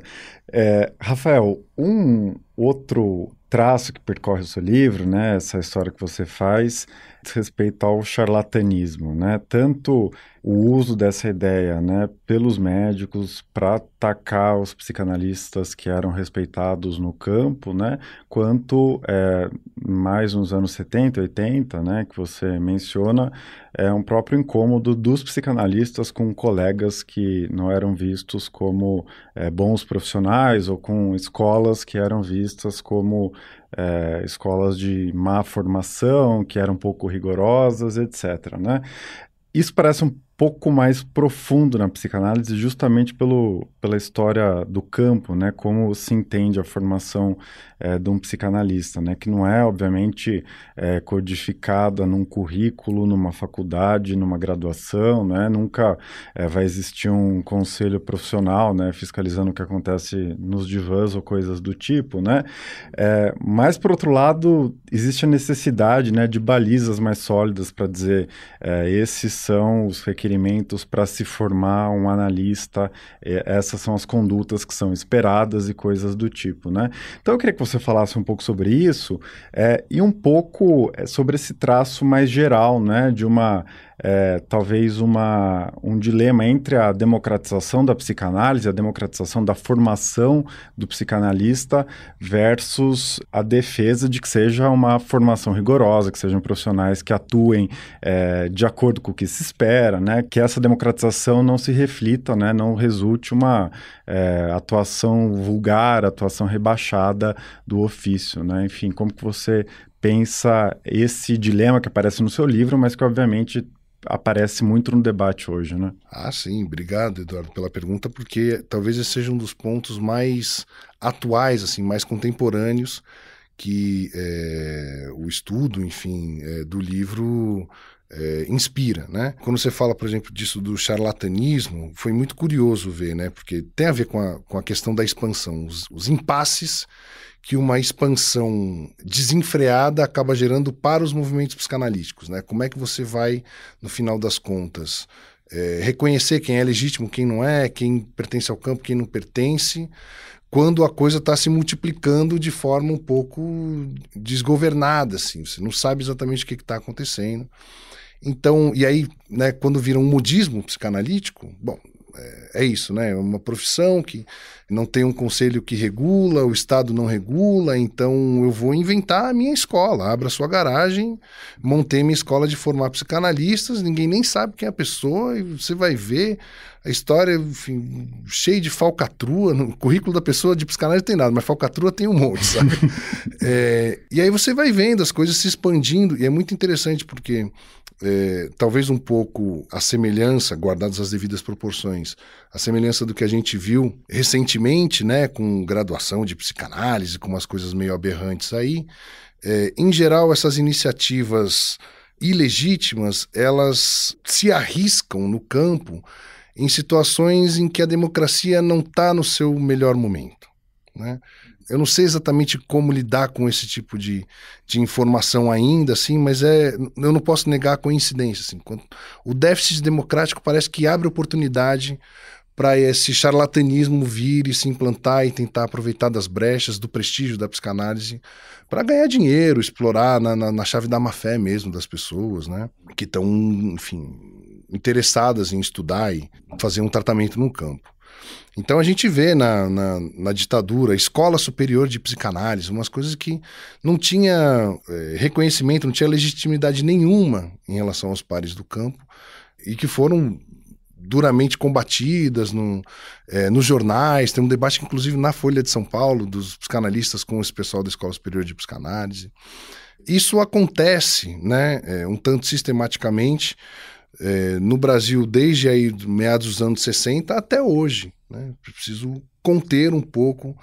Rafael, um outro traço que percorre o seu livro, né, essa história que você faz, diz respeito ao charlatanismo, né, tanto o uso dessa ideia, né, pelos médicos para atacar os psicanalistas que eram respeitados no campo, né, quanto mais nos anos 70, 80, né, que você menciona, um próprio incômodo dos psicanalistas com colegas que não eram vistos como bons profissionais ou com escolas que eram vistas como escolas de má formação, que eram um pouco rigorosas, etc., né? Isso parece um pouco mais profundo na psicanálise justamente pela história do campo, né? Como se entende a formação de um psicanalista, né? Que não é, obviamente, codificada num currículo, numa faculdade, numa graduação, né? Nunca vai existir um conselho profissional, né? Fiscalizando o que acontece nos divãs ou coisas do tipo, né? Mas, por outro lado, existe a necessidade, né, de balizas mais sólidas para dizer esses são os requerimentos para se formar um analista, essas são as condutas que são esperadas e coisas do tipo, né? Então eu queria que você falasse um pouco sobre isso e um pouco sobre esse traço mais geral, né, de talvez um dilema entre a democratização da psicanálise, a democratização da formação do psicanalista versus a defesa de que seja uma formação rigorosa, que sejam profissionais que atuem de acordo com o que se espera, né? Que essa democratização não se reflita, né? Não resulte uma atuação vulgar, atuação rebaixada do ofício, né? Enfim, como que você pensa esse dilema que aparece no seu livro, mas que obviamente aparece muito no debate hoje, né? Ah, sim. Obrigado, Eduardo, pela pergunta, porque talvez esse seja um dos pontos mais atuais, assim, mais contemporâneos que o estudo, enfim, do livro inspira, né? Quando você fala, por exemplo, disso do charlatanismo, foi muito curioso ver, né? Porque tem a ver com a questão da expansão, os impasses que uma expansão desenfreada acaba gerando para os movimentos psicanalíticos, né? Como é que você vai, no final das contas, reconhecer quem é legítimo, quem não é, quem pertence ao campo, quem não pertence, quando a coisa está se multiplicando de forma um pouco desgovernada, assim, você não sabe exatamente o que está acontecendo. Então, e aí, né, quando vira um modismo psicanalítico, bom, é isso, né? É uma profissão que não tem um conselho que regula, o Estado não regula, então eu vou inventar a minha escola. Abra sua garagem, montei minha escola de formar psicanalistas, ninguém nem sabe quem é a pessoa, e você vai ver a história, enfim, cheia de falcatrua. No currículo da pessoa de psicanálise não tem nada, mas falcatrua tem um monte, sabe? E aí você vai vendo as coisas se expandindo, e é muito interessante porque talvez um pouco a semelhança, guardadas as devidas proporções, a semelhança do que a gente viu recentemente, né, com graduação de psicanálise, com umas coisas meio aberrantes aí. Em geral, essas iniciativas ilegítimas, elas se arriscam no campo em situações em que a democracia não está no seu melhor momento, né? eu não sei exatamente como lidar com esse tipo de informação ainda, assim, mas eu não posso negar a coincidência. Assim, o déficit democrático parece que abre oportunidade para esse charlatanismo vir e se implantar e tentar aproveitar das brechas, do prestígio da psicanálise para ganhar dinheiro, explorar na chave da má-fé mesmo das pessoas, né? Que estão, enfim, interessadas em estudar e fazer um tratamento no campo. Então a gente vê na ditadura, Escola Superior de Psicanálise, umas coisas que não tinha reconhecimento, não tinha legitimidade nenhuma em relação aos pares do campo e que foram duramente combatidas nos jornais. Tem um debate, inclusive, na Folha de São Paulo, dos psicanalistas com esse pessoal da Escola Superior de Psicanálise. Isso acontece, né, um tanto sistematicamente, no Brasil desde aí meados dos anos 60 até hoje, né? Preciso conter um pouco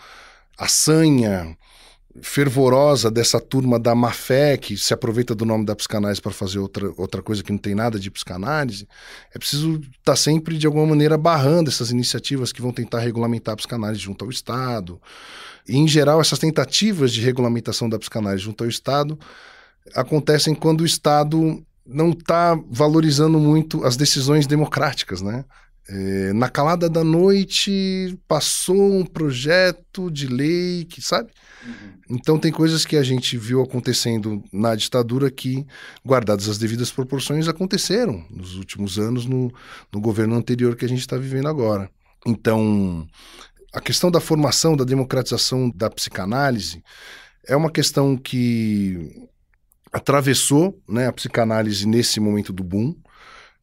a sanha fervorosa dessa turma da má-fé que se aproveita do nome da psicanálise para fazer outra coisa que não tem nada de psicanálise. É preciso estar sempre, de alguma maneira, barrando essas iniciativas que vão tentar regulamentar a psicanálise junto ao Estado. E, em geral, essas tentativas de regulamentação da psicanálise junto ao Estado acontecem quando o Estado não está valorizando muito as decisões democráticas, né? Na calada da noite passou um projeto de lei que, sabe? Então tem coisas que a gente viu acontecendo na ditadura que, guardadas as devidas proporções, aconteceram nos últimos anos no governo anterior que a gente está vivendo agora. Então, a questão da formação, da democratização da psicanálise é uma questão que atravessou, né, a psicanálise nesse momento do boom.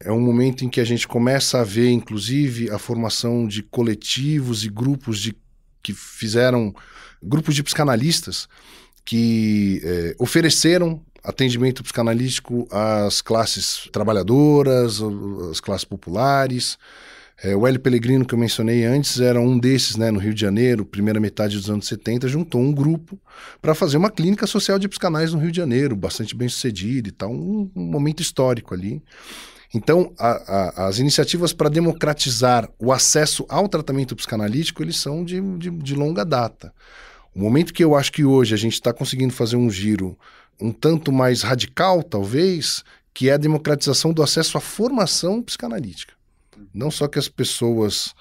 É um momento em que a gente começa a ver, inclusive, a formação de coletivos e grupos que fizeram grupos de psicanalistas que ofereceram atendimento psicanalítico às classes trabalhadoras, às classes populares. O Hélio Pellegrino, que eu mencionei antes, era um desses, né, no Rio de Janeiro, primeira metade dos anos 70, juntou um grupo para fazer uma clínica social de psicanálise no Rio de Janeiro, bastante bem sucedida e tal, um momento histórico ali. Então, as iniciativas para democratizar o acesso ao tratamento psicanalítico, eles são de longa data. O momento que eu acho que hoje a gente está conseguindo fazer um giro um tanto mais radical, talvez, que é a democratização do acesso à formação psicanalítica. Não só que as pessoas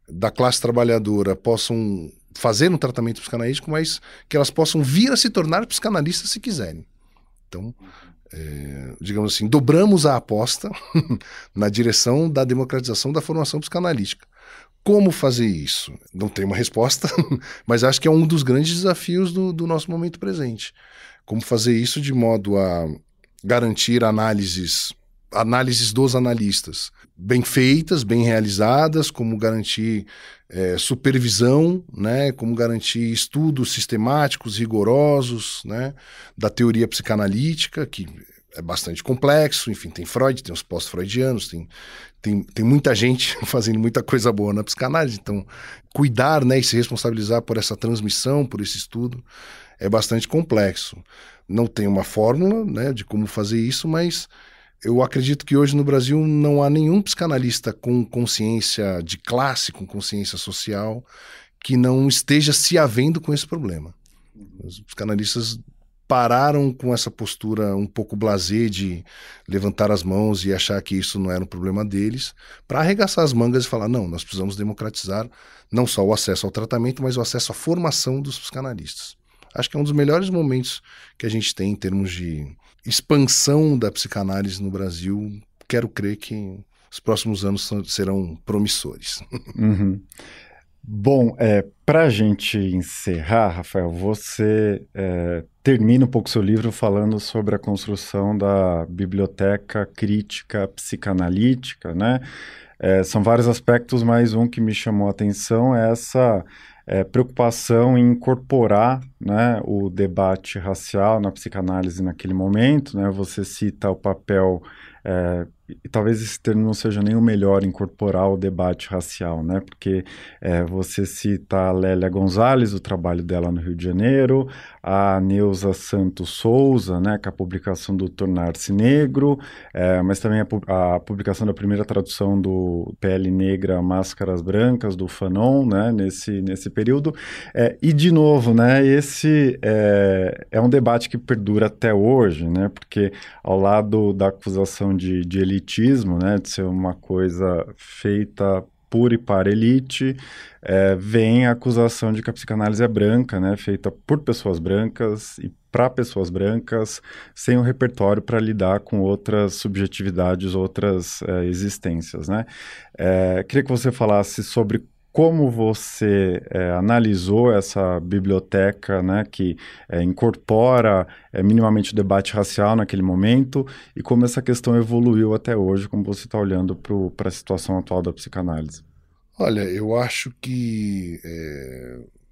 da classe trabalhadora possam fazer um tratamento psicanalítico, mas que elas possam vir a se tornar psicanalistas se quiserem. Então, digamos assim, dobramos a aposta na direção da democratização da formação psicanalítica. Como fazer isso? Não tem uma resposta, mas acho que é um dos grandes desafios do nosso momento presente. Como fazer isso de modo a garantir análises dos analistas bem feitas, bem realizadas, como garantir supervisão, né, como garantir estudos sistemáticos, rigorosos, né, da teoria psicanalítica, que é bastante complexo. Enfim, tem Freud, tem os pós-freudianos, tem muita gente fazendo muita coisa boa na psicanálise. Então, cuidar, né, e se responsabilizar por essa transmissão, por esse estudo, é bastante complexo. Não tem uma fórmula, né, de como fazer isso, mas eu acredito que hoje no Brasil não há nenhum psicanalista com consciência de classe, com consciência social, que não esteja se havendo com esse problema. Os psicanalistas pararam com essa postura um pouco blasé de levantar as mãos e achar que isso não era um problema deles, para arregaçar as mangas e falar, não, nós precisamos democratizar não só o acesso ao tratamento, mas o acesso à formação dos psicanalistas. Acho que é um dos melhores momentos que a gente tem em termos de expansão da psicanálise no Brasil. Quero crer que os próximos anos serão promissores. Uhum. Bom, para a gente encerrar, Rafael, você termina um pouco seu livro falando sobre a construção da biblioteca crítica psicanalítica, né? São vários aspectos, mas um que me chamou a atenção é essa preocupação em incorporar, né, o debate racial na psicanálise naquele momento, né? Você cita o papel E talvez esse termo não seja nem o melhor incorporar ao debate racial, né? Porque você cita a Lélia Gonzalez, o trabalho dela no Rio de Janeiro, a Neuza Santos Souza, né, com a publicação do Tornar-se Negro, mas também a publicação da primeira tradução do Pele Negra, Máscaras Brancas, do Fanon, né, nesse período. E, de novo, né, esse é um debate que perdura até hoje, né? Porque ao lado da acusação de elitismo, né, de ser uma coisa feita por e para elite, vem a acusação de que a psicanálise é branca, né, feita por pessoas brancas e para pessoas brancas, sem um repertório para lidar com outras subjetividades, outras existências, né? Queria que você falasse sobre como você analisou essa biblioteca, né, que incorpora minimamente o debate racial naquele momento e como essa questão evoluiu até hoje, como você está olhando para a situação atual da psicanálise. Olha, eu acho que,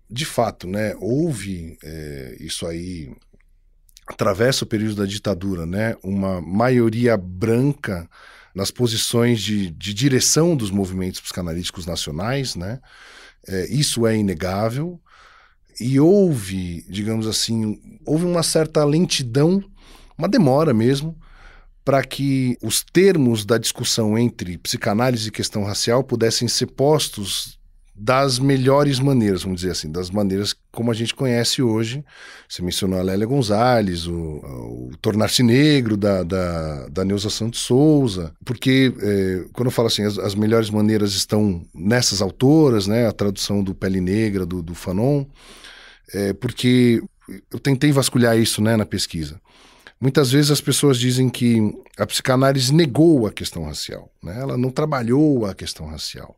de fato, né, houve isso aí, atravessa o período da ditadura, né, uma maioria branca nas posições de direção dos movimentos psicanalíticos nacionais, né? Isso é inegável. E houve, digamos assim, houve uma certa lentidão, uma demora mesmo, para que os termos da discussão entre psicanálise e questão racial pudessem ser postos das melhores maneiras, vamos dizer assim, das maneiras como a gente conhece hoje. Você mencionou a Lélia Gonzalez, o Tornar-se Negro, da Neuza Santos Souza, porque quando eu falo assim, as melhores maneiras estão nessas autoras, né, a tradução do Pele Negra, do Fanon, porque eu tentei vasculhar isso, né, na pesquisa. Muitas vezes as pessoas dizem que a psicanálise negou a questão racial, né? Ela não trabalhou a questão racial.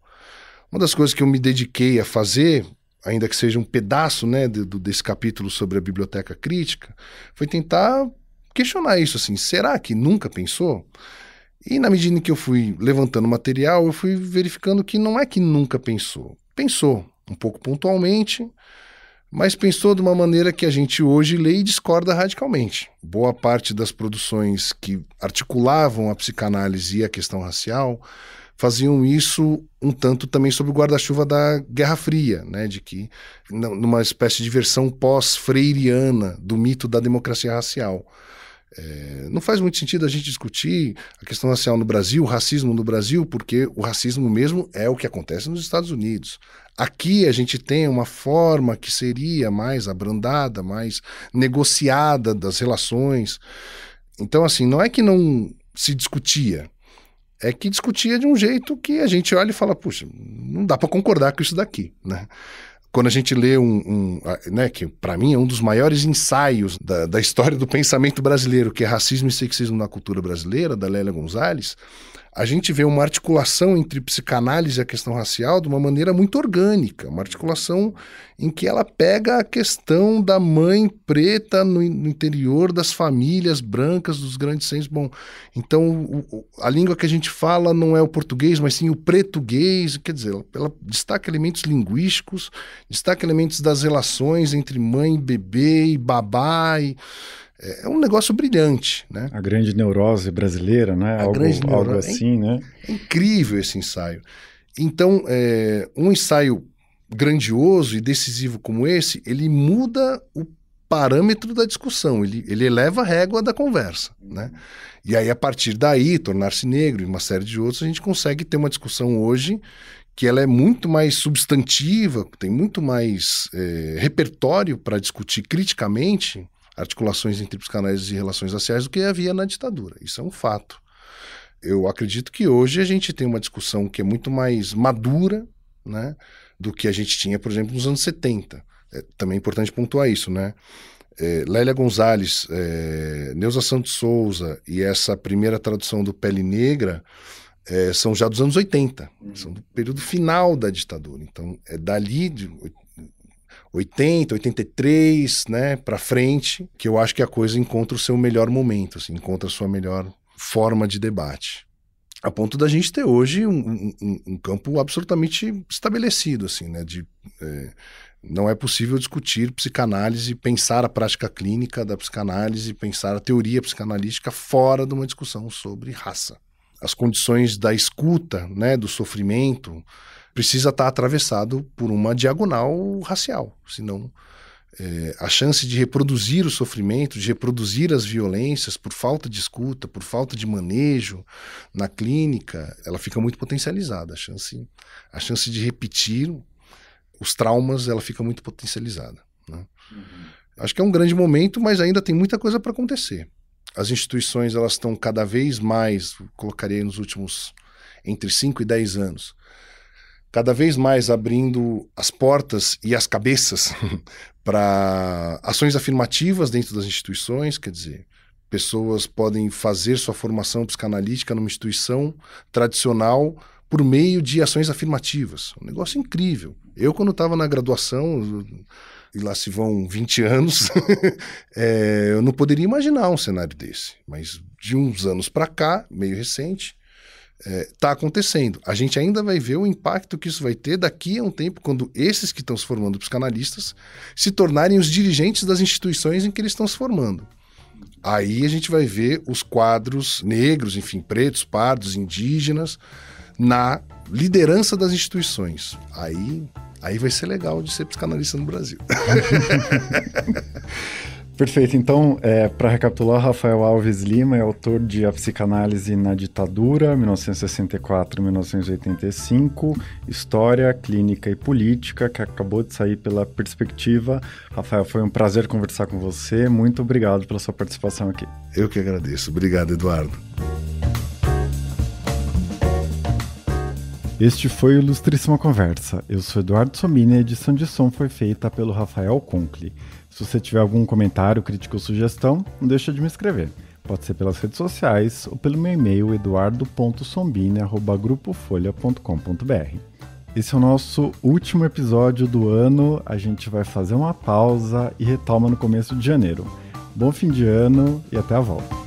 Uma das coisas que eu me dediquei a fazer, ainda que seja um pedaço, né, desse capítulo sobre a biblioteca crítica, foi tentar questionar isso, assim, será que nunca pensou? E na medida em que eu fui levantando material, eu fui verificando que não é que nunca pensou. Pensou, um pouco pontualmente, mas pensou de uma maneira que a gente hoje lê e discorda radicalmente. Boa parte das produções que articulavam a psicanálise e a questão racial faziam isso um tanto também sob o guarda-chuva da Guerra Fria, né, de que numa espécie de versão pós-freiriana do mito da democracia racial. Não faz muito sentido a gente discutir a questão racial no Brasil, o racismo no Brasil, porque o racismo mesmo é o que acontece nos Estados Unidos. Aqui a gente tem uma forma que seria mais abrandada, mais negociada das relações. Então, assim, não é que não se discutia, é que discutia de um jeito que a gente olha e fala, puxa, não dá para concordar com isso daqui, né? Quando a gente lê né, que para mim é um dos maiores ensaios da história do pensamento brasileiro, que é Racismo e Sexismo na Cultura Brasileira, da Lélia Gonzalez, a gente vê uma articulação entre psicanálise e a questão racial de uma maneira muito orgânica, uma articulação em que ela pega a questão da mãe preta no interior das famílias brancas dos grandes centros. Bom, então a língua que a gente fala não é o português, mas sim o pretuguês, quer dizer, ela destaca elementos linguísticos, destaca elementos das relações entre mãe, bebê e babá é um negócio brilhante, né? A grande neurose brasileira, né? Algo assim, né? É incrível esse ensaio. Então, um ensaio grandioso e decisivo como esse, ele muda o parâmetro da discussão, ele eleva a régua da conversa, né? E aí, a partir daí, Tornar-se Negro e uma série de outros, a gente consegue ter uma discussão hoje que ela é muito mais substantiva, tem muito mais repertório para discutir criticamente articulações entre psicanálise e relações raciais do que havia na ditadura. Isso é um fato. Eu acredito que hoje a gente tem uma discussão que é muito mais madura, né, do que a gente tinha, por exemplo, nos anos 70. Também é importante pontuar isso, né? Lélia Gonzalez, Neuza Santos Souza e essa primeira tradução do Pele Negra são já dos anos 80, são do período final da ditadura. Então, é dali de 80, 83, né, para frente, que eu acho que a coisa encontra o seu melhor momento, assim, encontra a sua melhor forma de debate. A ponto da gente ter hoje um campo absolutamente estabelecido, assim, né, não é possível discutir psicanálise, pensar a prática clínica da psicanálise, pensar a teoria psicanalística fora de uma discussão sobre raça. as condições da escuta, né, do sofrimento, precisa estar atravessado por uma diagonal racial, senão a chance de reproduzir o sofrimento, de reproduzir as violências por falta de escuta, por falta de manejo na clínica, ela fica muito potencializada. A chance de repetir os traumas, ela fica muito potencializada, né? Acho que é um grande momento, mas ainda tem muita coisa para acontecer. As instituições, elas estão cada vez mais, colocaria nos últimos entre 5 e 10 anos, cada vez mais abrindo as portas e as cabeças para ações afirmativas dentro das instituições, quer dizer, pessoas podem fazer sua formação psicanalítica numa instituição tradicional por meio de ações afirmativas. Um negócio incrível. Eu, quando estava na graduação, e lá se vão 20 anos, eu não poderia imaginar um cenário desse. Mas de uns anos para cá, meio recente, está acontecendo. A gente ainda vai ver o impacto que isso vai ter daqui a um tempo, quando esses que estão se formando psicanalistas se tornarem os dirigentes das instituições em que eles estão se formando. Aí a gente vai ver os quadros negros, enfim, pretos, pardos, indígenas, na liderança das instituições. Aí vai ser legal de ser psicanalista no Brasil. Perfeito. Então, para recapitular, Rafael Alves Lima é autor de A Psicanálise na Ditadura, 1964-1985, História, Clínica e Política, que acabou de sair pela Perspectiva. Rafael, foi um prazer conversar com você. Muito obrigado pela sua participação aqui. Eu que agradeço. Obrigado, Eduardo. Este foi o Ilustríssima Conversa. Eu sou Eduardo Somini e a edição de som foi feita pelo Rafael Conkle. Se você tiver algum comentário, crítica ou sugestão, não deixa de me escrever. Pode ser pelas redes sociais ou pelo meu e-mail eduardo.sombini@grupofolha.com.br. Esse é o nosso último episódio do ano. A gente vai fazer uma pausa e retoma no começo de janeiro. Bom fim de ano e até a volta.